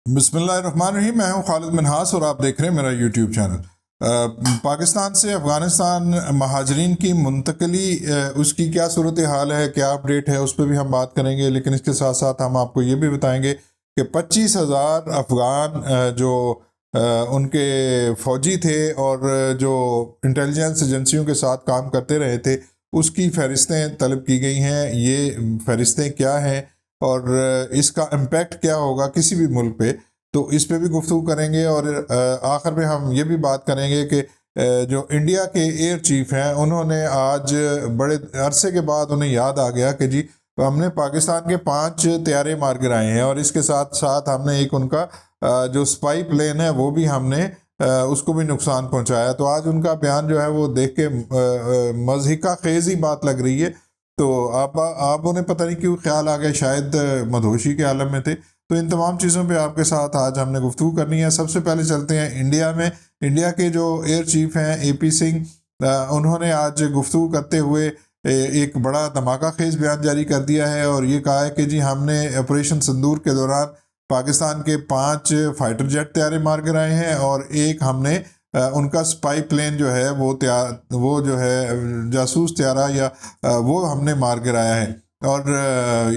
बिस्मिल्लाहिर्रहमानिर्रहीम। मैं हूं खालिद मिनहास और आप देख रहे हैं मेरा यूट्यूब चैनल। पाकिस्तान से अफ़गानिस्तान महाजरीन की मुंतकली, उसकी क्या सूरत हाल है, क्या अपडेट है, उस पर भी हम बात करेंगे। लेकिन इसके साथ साथ हम आपको ये भी बताएंगे कि 25,000 अफ़गान जो उनके फ़ौजी थे और जो इंटेलिजेंस एजेंसियों के साथ काम करते रहे थे, उसकी फ़हरिस्तें तलब की गई हैं। ये फ़हरिस्तें क्या हैं और इसका इम्पेक्ट क्या होगा किसी भी मुल्क पे, तो इस पे भी गुफ्तगू करेंगे। और आखिर में हम ये भी बात करेंगे कि जो इंडिया के एयर चीफ हैं, उन्होंने आज बड़े अरसे के बाद उन्हें याद आ गया कि जी हमने पाकिस्तान के 5 तैयारे मार गिराए हैं, और इसके साथ साथ हमने एक उनका जो स्पाई प्लेन है वो भी हमने उसको भी नुकसान पहुंचाया। तो आज उनका बयान जो है वो देख के मज़हिका खेज़ ही बात लग रही है। तो आप उन्हें पता नहीं क्यों ख्याल आ गया, शायद मदहोशी के आलम में थे। तो इन तमाम चीज़ों पे आपके साथ आज हमने गुफ्तगू करनी है। सबसे पहले चलते हैं इंडिया में। इंडिया के जो एयर चीफ हैं AP सिंह, उन्होंने आज गुफ्तगू करते हुए एक बड़ा धमाका खेज बयान जारी कर दिया है और ये कहा है कि जी हमने ऑपरेशन सिंदूर के दौरान पाकिस्तान के 5 फाइटर जेट तैयारे मार गिराए हैं, और एक हमने उनका स्पाई प्लेन जो है वो जो है जासूस त्यारा या वो हमने मार गिराया है। और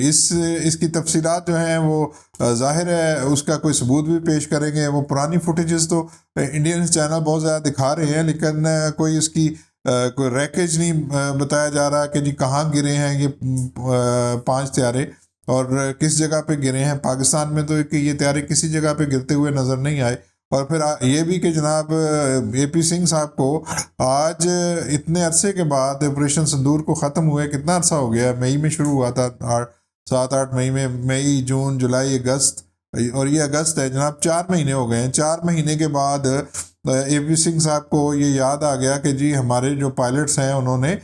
इसकी तफसीलात जो हैं वो ज़ाहिर है उसका कोई सबूत भी पेश करेंगे। वो पुरानी फुटेजेस तो इंडियन चैनल बहुत ज़्यादा दिखा रहे हैं, लेकिन कोई इसकी कोई रैकेज नहीं बताया जा रहा कि जी कहाँ गिरे हैं ये 5 त्यारे और किस जगह पे गिरे हैं। पाकिस्तान में तो कि ये त्यारे किसी जगह पे गिरते हुए नज़र नहीं आए। और फिर ये भी कि जनाब AP सिंह साहब को आज इतने अरसे के बाद ऑपरेशन सिंदूर को ख़त्म हुए कितना अरसा हो गया, मई में शुरू हुआ था, 7-8 मई में, मई जून जुलाई अगस्त, और ये अगस्त है जनाब। 4 महीने हो गए हैं। 4 महीने के बाद AP सिंह साहब को ये याद आ गया कि जी हमारे जो पायलट्स हैं उन्होंने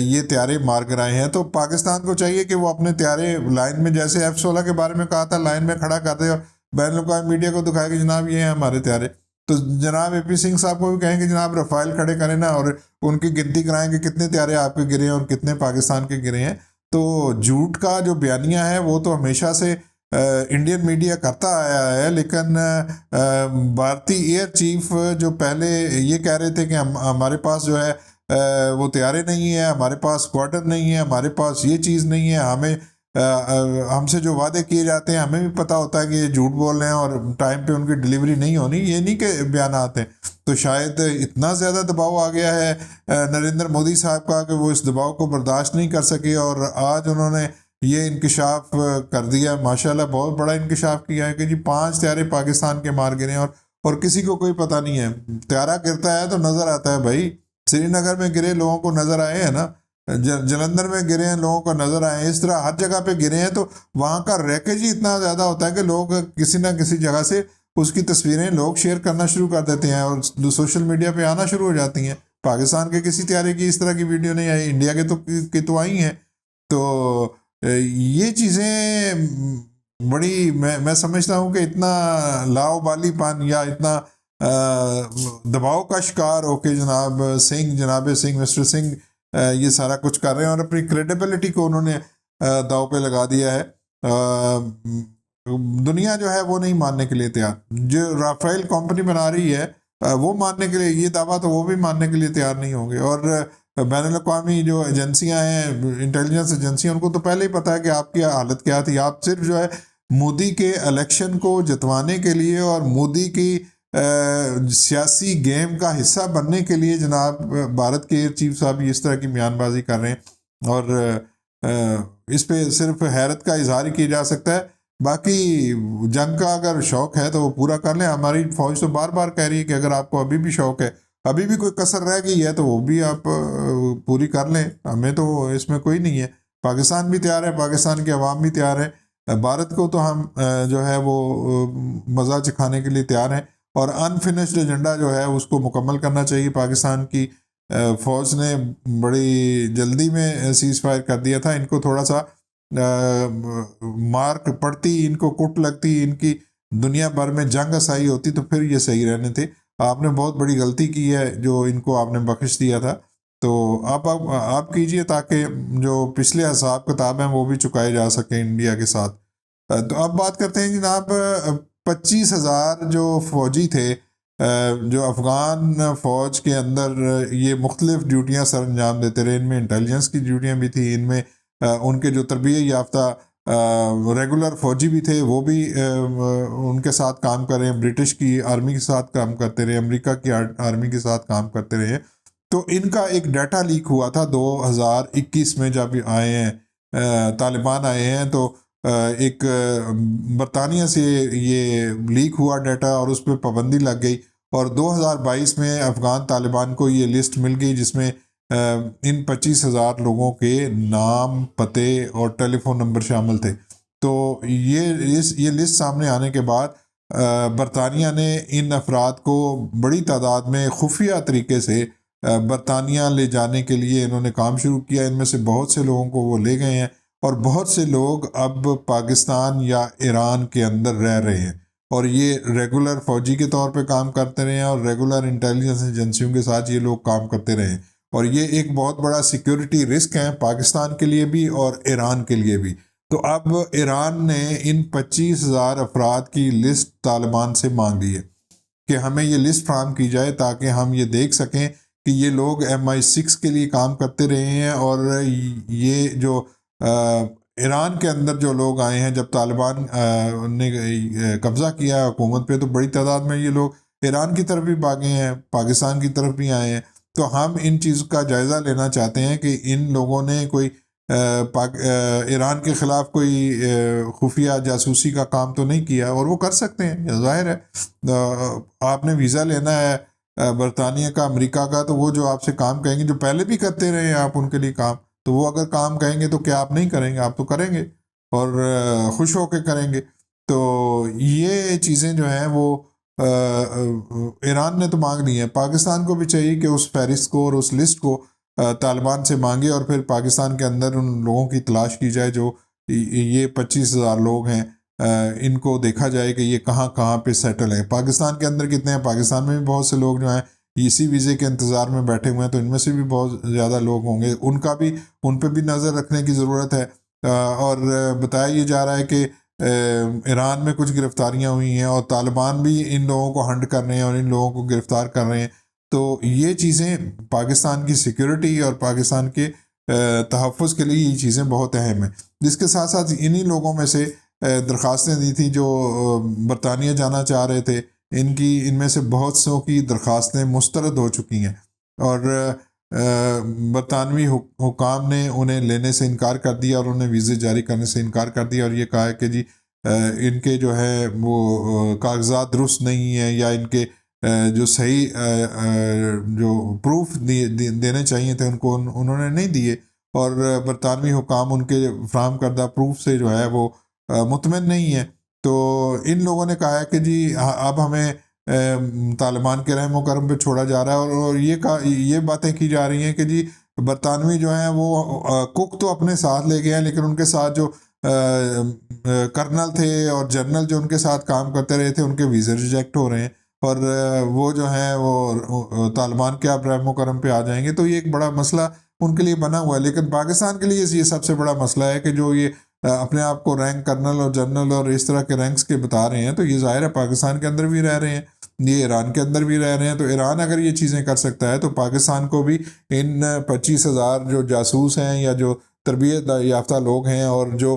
ये त्यारे मार गिराए हैं। तो पाकिस्तान को चाहिए कि वो अपने त्यारे लाइन में, जैसे F-16 के बारे में कहा था, लाइन में खड़ा कर दे और बैन अवी मीडिया को दिखाया कि जनाब ये हैं हमारे त्यारे। तो जनाब AP सिंह साहब को भी कहेंगे जनाब रफ़ाइल खड़े करें ना, और उनकी गिनती कराएं कि कितने त्यारे आपके गिरे हैं और कितने पाकिस्तान के गिरे हैं। तो झूठ का जो बयानिया है वो तो हमेशा से इंडियन मीडिया करता आया है, लेकिन भारतीय एयर चीफ जो पहले ये कह रहे थे कि हमारे पास जो है वो तैयारे नहीं है, हमारे पास स्क्वाड्रन नहीं है, हमारे पास ये चीज़ नहीं है, हमें हमसे जो वादे किए जाते हैं हमें भी पता होता है कि ये झूठ बोल रहे हैं और टाइम पे उनकी डिलीवरी नहीं होनी, ये नहीं के बयान आते हैं। तो शायद इतना ज़्यादा दबाव आ गया है नरेंद्र मोदी साहब का कि वो इस दबाव को बर्दाश्त नहीं कर सके, और आज उन्होंने ये इंकशाफ कर दिया। माशाल्लाह बहुत बड़ा इंकशाफ किया है कि जी 5 त्यारे पाकिस्तान के मार गिरे हैं, और किसी को कोई पता नहीं है। त्यारा गिरता है तो नज़र आता है भाई। श्रीनगर में गिरे लोगों को नज़र आए हैं ना, जलंधर में गिरे हैं लोगों को नज़र आए हैं, इस तरह हर जगह पे गिरे हैं। तो वहाँ का रैकेज ही इतना ज़्यादा होता है कि लोग किसी ना किसी जगह से उसकी तस्वीरें लोग शेयर करना शुरू कर देते हैं और सोशल मीडिया पे आना शुरू हो जाती हैं। पाकिस्तान के किसी त्यारे की इस तरह की वीडियो नहीं आई, इंडिया के तो आई हैं। तो ये चीज़ें बड़ी, मैं समझता हूँ कि इतना लाओबालीपन या इतना दबाव का शिकार होके जनाब सिंह मिस्टर सिंह ये सारा कुछ कर रहे हैं, और अपनी क्रेडिबिलिटी को उन्होंने दांव पे लगा दिया है। दुनिया जो है वो नहीं मानने के लिए तैयार। जो राफेल कंपनी बना रही है वो मानने के लिए, ये दावा तो वो भी मानने के लिए तैयार नहीं होंगे। और बैनुल अक़वामी जो एजेंसियां हैं, इंटेलिजेंस एजेंसियां, उनको तो पहले ही पता है कि आपकी हालत क्या थी। आप सिर्फ जो है मोदी के इलेक्शन को जितवाने के लिए और मोदी की सियासी गेम का हिस्सा बनने के लिए जनाब भारत के एयर चीफ साहब इस तरह की बयानबाजी कर रहे हैं, और इस पे सिर्फ हैरत का इजहार ही किया जा सकता है। बाकी जंग का अगर शौक़ है तो वो पूरा कर लें। हमारी फ़ौज तो बार बार कह रही है कि अगर आपको अभी भी शौक़ है, अभी भी कोई कसर रह गई है, तो वो भी आप पूरी कर लें। हमें तो इसमें कोई नहीं है। पाकिस्तान भी तैयार है, पाकिस्तान की आवाम भी तैयार है। भारत को तो हम जो है वो मज़ा चखाने के लिए तैयार हैं, और अनफिनिश्ड एजेंडा जो है उसको मुकम्मल करना चाहिए। पाकिस्तान की फ़ौज ने बड़ी जल्दी में सीज़ फायर कर दिया था। इनको थोड़ा सा मार्क पड़ती, इनको कुट लगती, इनकी दुनिया भर में जंग असाई होती, तो फिर ये सही रहने थे। आपने बहुत बड़ी गलती की है जो इनको आपने बख्श दिया था। तो आप कीजिए ताकि जो पिछले हिसाब किताब हैं वो भी चुकाए जा सकें इंडिया के साथ। तो अब बात करते हैं जनाब 25,000 जो फ़ौजी थे, जो अफ़गान फ़ौज के अंदर ये मुख्तलिफ़ ड्यूटियाँ सर अंजाम देते रहे। इनमें इंटेलिजेंस की ड्यूटियाँ भी थी, इनमें उनके जो तरबियत याफ्ता रेगुलर फ़ौजी भी थे, वो भी उनके साथ काम कर रहे हैं, ब्रिटिश की आर्मी के साथ काम करते रहे, अमेरिका की आर्मी के साथ काम करते रहे। तो इनका एक डाटा लीक हुआ था 2021 में, जब आए हैं तालिबान आए हैं, तो एक बरतानिया से ये लीक हुआ डाटा और उस पर पाबंदी लग गई। और 2022 में अफ़गान तालिबान को ये लिस्ट मिल गई जिसमें इन 25,000 लोगों के नाम, पते और टेलीफोन नंबर शामिल थे। तो ये लिस्ट सामने आने के बाद बरतानिया ने इन अफराद को बड़ी तादाद में खुफिया तरीके से बरतानिया ले जाने के लिए इन्होंने काम शुरू किया। इनमें से बहुत से लोगों को वो ले गए हैं और बहुत से लोग अब पाकिस्तान या ईरान के अंदर रह रहे हैं और ये रेगुलर फ़ौजी के तौर पे काम करते रहे हैं और रेगुलर इंटेलिजेंस एजेंसियों के साथ ये लोग काम करते रहे हैं। और ये एक बहुत बड़ा सिक्योरिटी रिस्क है पाकिस्तान के लिए भी और ईरान के लिए भी। तो अब ईरान ने इन 25,000 अफराद की लिस्ट तालिबान से मांग ली है कि हमें ये लिस्ट फ्राहम की जाए ताकि हम ये देख सकें कि ये लोग MI6 के लिए काम करते रहे हैं। और ये जो ईरान के अंदर जो लोग आए हैं, जब तालिबान ने कब्ज़ा किया है हुकूमत पे, तो बड़ी तादाद में ये लोग ईरान की तरफ भी भागे हैं, पाकिस्तान की तरफ भी आए हैं। तो हम इन चीज़ का जायज़ा लेना चाहते हैं कि इन लोगों ने कोई ईरान के ख़िलाफ़ कोई खुफिया जासूसी का काम तो नहीं किया, और वो कर सकते हैं, ज़ाहिर है। आपने वीज़ा लेना है बरतानिया का, अमेरिका का, तो वो जो आपसे काम कहेंगे, जो पहले भी करते रहे हैं आप उनके लिए काम, तो वो अगर काम कहेंगे तो क्या आप नहीं करेंगे? आप तो करेंगे और खुश होकर करेंगे। तो ये चीज़ें जो हैं वो ईरान ने तो मांग ली हैं। पाकिस्तान को भी चाहिए कि उस फहरिस्त को और उस लिस्ट को तालिबान से मांगे और फिर पाकिस्तान के अंदर उन लोगों की तलाश की जाए जो ये 25,000 लोग हैं। इनको देखा जाए कि ये कहाँ कहाँ पे सेटल है। पाकिस्तान के अंदर कितने हैं? पाकिस्तान में भी बहुत से लोग जो हैं इसी वीज़े के इंतज़ार में बैठे हुए हैं, तो इनमें से भी बहुत ज़्यादा लोग होंगे। उन पे भी नज़र रखने की ज़रूरत है। और बताया ये जा रहा है कि ईरान में कुछ गिरफ्तारियां हुई हैं और तालिबान भी इन लोगों को हंट कर रहे हैं और इन लोगों को गिरफ़्तार कर रहे हैं। तो ये चीज़ें पाकिस्तान की सिक्योरिटी और पाकिस्तान के तहफ़्फ़ुज़ के लिए ये चीज़ें बहुत अहम हैं। जिसके साथ साथ इन्हीं लोगों में से दरख्वास्तें दी थी जो बरतानिया जाना चाह रहे थे। इनमें से बहुत सौ की दरख्वास्तें मुस्तरद हो चुकी हैं और बरतानवी हुकाम ने उन्हें लेने से इनकार कर दिया और उन्हें वीज़े जारी करने से इनकार कर दिया और ये कहा है कि जी इनके जो है वो कागजात दुरुस्त नहीं है या इनके जो सही जो प्रूफ देने चाहिए थे उन्होंने नहीं दिए और बरतानवी हुकाम उनके फ्राहम करदा प्रूफ से जो है वो मुतमिन नहीं है। तो इन लोगों ने कहा है कि जी अब हमें तालिबान के रहमो करम पे छोड़ा जा रहा है और ये बातें की जा रही हैं कि जी बरतानवी जो हैं वो कुक तो अपने साथ ले गए हैं, लेकिन उनके साथ जो कर्नल थे और जनरल जो उनके साथ काम करते रहे थे उनके वीज़े रिजेक्ट हो रहे हैं और वो जो है वो तालिबान के आप रहमो करम पे आ जाएंगे। तो ये एक बड़ा मसला उनके लिए बना हुआ है। लेकिन पाकिस्तान के लिए ये सबसे बड़ा मसला है कि जो ये अपने आप को रैंक कर्नल और जनरल और इस तरह के रैंक्स के बता रहे हैं, तो ये ज़ाहिर है पाकिस्तान के अंदर भी रह रहे हैं, ये ईरान के अंदर भी रह रहे हैं। तो ईरान अगर ये चीज़ें कर सकता है तो पाकिस्तान को भी इन 25,000 जो जासूस हैं या जो तरबियत याफ्ता लोग हैं और जो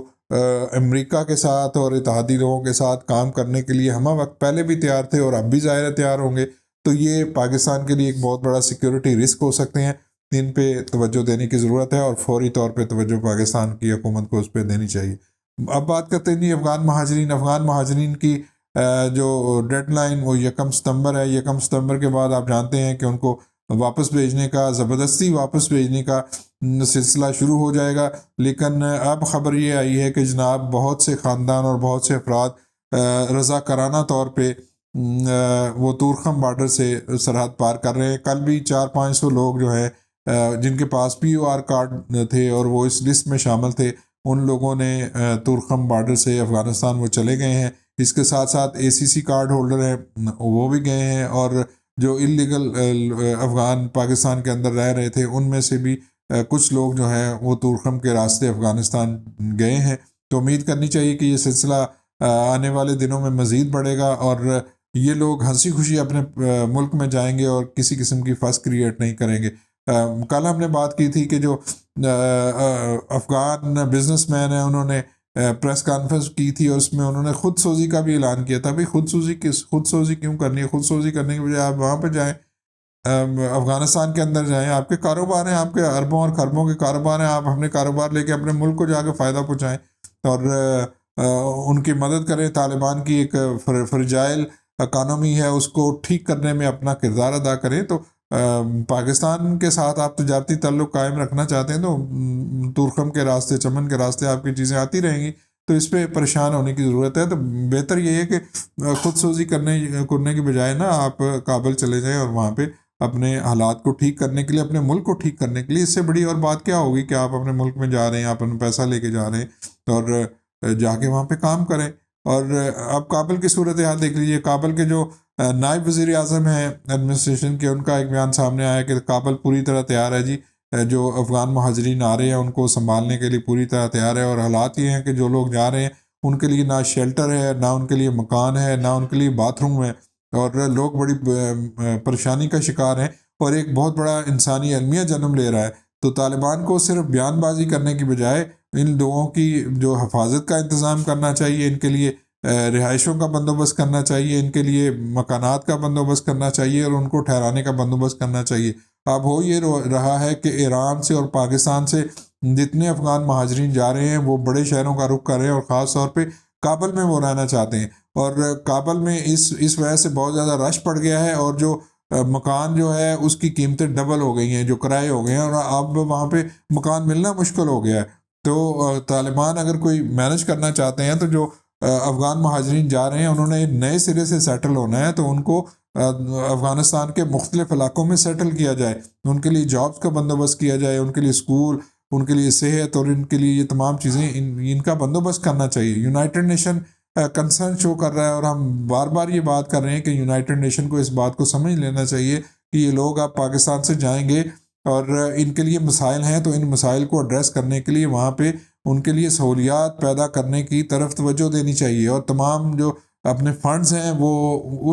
अमेरिका के साथ और इत्तेहादी लोगों के साथ काम करने के लिए हम वक्त पहले भी तैयार थे और अब भी ज़ाहिर है तैयार होंगे। तो ये पाकिस्तान के लिए एक बहुत बड़ा सिक्योरिटी रिस्क हो सकते हैं। इन पे तवज्जो देने की ज़रूरत है और फौरी तौर पे तवज्जो पाकिस्तान की हुकूमत को उस पर देनी चाहिए। अब बात करते हैं जी अफ़गान महाजरीन की जो डेडलाइन वो 1 सितंबर है। 1 सितंबर के बाद आप जानते हैं कि उनको वापस भेजने का, ज़बरदस्ती वापस भेजने का सिलसिला शुरू हो जाएगा। लेकिन अब ख़बर ये आई है कि जनाब बहुत से ख़ानदान और बहुत से अफराद रज़ाकाराना तौर पे वो तूरखम बॉर्डर से सरहद पार कर रहे हैं। कल भी 400-500 लोग जो हैं जिनके पास POR कार्ड थे और वो इस लिस्ट में शामिल थे, उन लोगों ने तूरखम बॉर्डर से अफ़गानिस्तान वो चले गए हैं। इसके साथ साथ ACC कार्ड होल्डर हैं वो भी गए हैं और जो इलीगल अफ़गान पाकिस्तान के अंदर रह रहे थे उनमें से भी कुछ लोग जो हैं वो तूरखम के रास्ते अफ़गानिस्तान गए हैं। तो उम्मीद करनी चाहिए कि ये सिलसिला आने वाले दिनों में मज़ीद बढ़ेगा और ये लोग हंसी खुशी अपने मुल्क में जाएंगे और किसी किस्म की फस क्रिएट नहीं करेंगे। कल हमने बात की थी कि जो अफ़गान बिजनेसमैन है उन्होंने प्रेस कॉन्फ्रेंस की थी और उसमें उन्होंने खुद सोजी का भी ऐलान किया था। भाई खुद सोजी क्यों करनी है? खुद सोजी करने की बजाय आप वहाँ पे जाएं, अफ़गानिस्तान के अंदर जाएं। आपके कारोबार हैं, आपके अरबों और खरबों के कारोबार हैं, आप अपने कारोबार लेके अपने मुल्क को जाके फ़ायदा पहुँचाएं और उनकी मदद करें। तालिबान की एक फ्रजाइल इकानमी है उसको ठीक करने में अपना किरदार अदा करें। तो पाकिस्तान के साथ आप तजारती ताल्लुक़ कायम रखना चाहते हैं तो तुरखम के रास्ते, चमन के रास्ते आपकी चीज़ें आती रहेंगी, तो इस पे परेशान होने की ज़रूरत है। तो बेहतर ये है कि खुद सोजी करने की बजाय ना आप काबुल चले जाएं और वहाँ पे अपने हालात को ठीक करने के लिए, अपने मुल्क को ठीक करने के लिए, इससे बड़ी और बात क्या होगी कि आप अपने मुल्क में जा रहे हैं, आप अपना पैसा लेके जा रहे हैं और जाके वहाँ पे काम करें। और अब काबुल की सूरत हाल देख लीजिए। काबुल के जो नायब वज़ीर आज़म हैं एडमिनिस्ट्रेशन के, उनका एक बयान सामने आया कि काबुल पूरी तरह तैयार है जी, जो अफ़गान महाजरीन आ रहे हैं उनको संभालने के लिए पूरी तरह तैयार है। और हालात ये हैं कि जो लोग जा रहे हैं उनके लिए ना शेल्टर है, ना उनके लिए मकान है, ना उनके लिए बाथरूम है और लोग बड़ी परेशानी का शिकार हैं और एक बहुत बड़ा इंसानी अलमिया जन्म ले रहा है। तो तालिबान को सिर्फ बयानबाजी करने की बजाय इन लोगों की जो हिफाजत का इंतज़ाम करना चाहिए, इनके लिए रिहाइशों का बंदोबस्त करना चाहिए, इनके लिए मकानात का बंदोबस्त करना चाहिए और उनको ठहराने का बंदोबस्त करना चाहिए। अब हो ये रहा है कि ईरान से और पाकिस्तान से जितने अफ़गान महाजरीन जा रहे हैं वो बड़े शहरों का रुख कर रहे हैं और ख़ास तौर पे काबुल में वो रहना चाहते हैं। और काबुल में इस वजह से बहुत ज़्यादा रश पड़ गया है और जो मकान जो है उसकी कीमतें डबल हो गई हैं, जो किराए हो गए हैं और अब वहाँ पे मकान मिलना मुश्किल हो गया है। तो तालिबान अगर कोई मैनेज करना चाहते हैं तो जो अफ़गान महाजरीन जा रहे हैं उन्होंने नए सिरे से सेटल होना है, तो उनको अफ़गानिस्तान के मुख्तलिफ़ इलाकों में सेटल किया जाए, उनके लिए जॉब्स का बंदोबस्त किया जाए, उनके लिए स्कूल, उनके लिए सेहत और इनके लिए ये तमाम चीज़ें इनका बंदोबस्त करना चाहिए। यूनाइटेड नेशन कंसर्न शो कर रहा है और हम बार बार ये बात कर रहे हैं कि यूनाइटेड नेशन को इस बात को समझ लेना चाहिए कि ये लोग अब पाकिस्तान से जाएंगे और इनके लिए मसाइल हैं, तो इन मसाइल को एड्रेस करने के लिए वहाँ पे उनके लिए सहूलियात पैदा करने की तरफ तवज्जो देनी चाहिए और तमाम जो अपने फंड्स हैं वो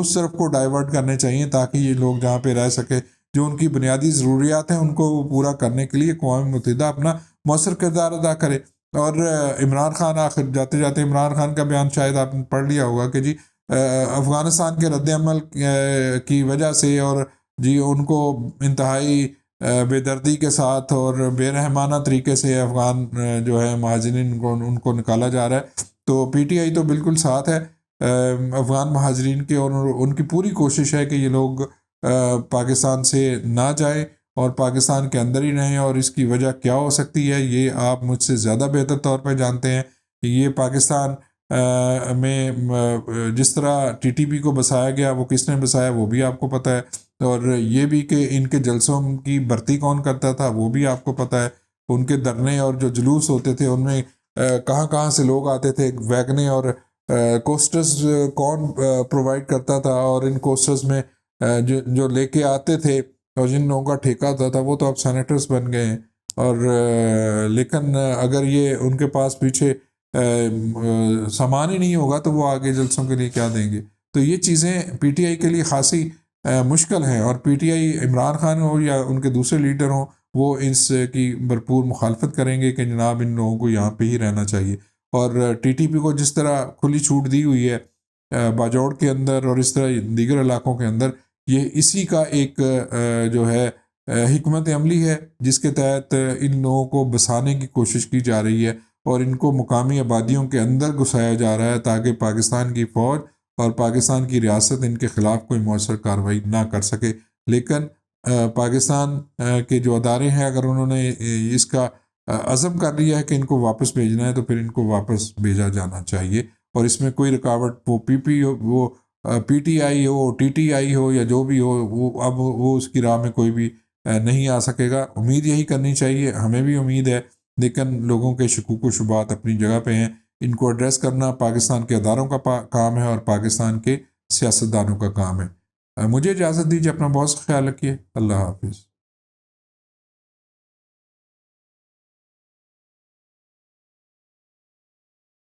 उस तरफ को डाइवर्ट करने चाहिए ताकि ये लोग जहाँ पे रह सके, जो उनकी बुनियादी ज़रूरियात हैं उनको पूरा करने के लिए अक़वाम मुत्तहिदा अपना मौसर किरदार अदा करे। और इमरान खान, आखिर जाते जाते इमरान खान का बयान शायद आपने पढ़ लिया होगा कि जी अफ़गानिस्तान के रद्द-ए-अमल की वजह से और जी उनको इंतहाई बेदर्दी के साथ और बेरहमाना तरीके से अफ़गान जो है महाजरीन उनको निकाला जा रहा है। तो पीटीआई तो बिल्कुल साथ है अफ़गान महाजरीन के और उनकी पूरी कोशिश है कि ये लोग पाकिस्तान से ना जाएं और पाकिस्तान के अंदर ही रहें। और इसकी वजह क्या हो सकती है ये आप मुझसे ज़्यादा बेहतर तौर पर जानते हैं कि ये पाकिस्तान में जिस तरह टीटीपी को बसाया गया, वो किसने बसाया वो भी आपको पता है और ये भी कि इनके जलसों की भर्ती कौन करता था वो भी आपको पता है। उनके धरने और जो जुलूस होते थे उनमें कहाँ कहाँ से लोग आते थे, वैगने और कोस्टर्स कौन प्रोवाइड करता था और इन कोस्टर्स में जो लेके आते थे और जिन लोगों का ठेका होता था वो तो अब सेनेटर्स बन गए हैं। और लेकिन अगर ये उनके पास पीछे सामान ही नहीं होगा तो वो आगे जलसों के लिए क्या देंगे। तो ये चीज़ें पीटीआई के लिए खासी मुश्किल हैं और पीटीआई इमरान खान हो या उनके दूसरे लीडर हों वो इसकी भरपूर मुखालफत करेंगे कि जनाब इन लोगों को यहाँ पे ही रहना चाहिए। और टीटीपी को जिस तरह खुली छूट दी हुई है बाजौड़ के अंदर और इस तरह दीगर इलाकों के अंदर, ये इसी का एक जो है हिकमत अमली है जिसके तहत इन लोगों को बसाने की कोशिश की जा रही है और इनको मुकामी आबादियों के अंदर घुसाया जा रहा है ताकि पाकिस्तान की फ़ौज और पाकिस्तान की रियासत इनके ख़िलाफ़ कोई मौसर कार्रवाई ना कर सके। लेकिन पाकिस्तान के जो अदारे हैं अगर उन्होंने इसका अज़म कर लिया है कि इनको वापस भेजना है तो फिर इनको वापस भेजा जाना चाहिए और इसमें कोई रुकावट वो पीटीआई हो, टीटीआई हो या जो भी हो, वो अब वो उसकी राह में कोई भी नहीं आ सकेगा। उम्मीद यही करनी चाहिए, हमें भी उम्मीद है, लेकिन लोगों के शकूक व शुबात अपनी जगह पे हैं। इनको एड्रेस करना पाकिस्तान के अदारों का काम है और पाकिस्तान के सियासतदानों का काम है। मुझे इजाज़त दीजिए, अपना बहुत ख्याल रखिए। अल्लाह हाफिज़।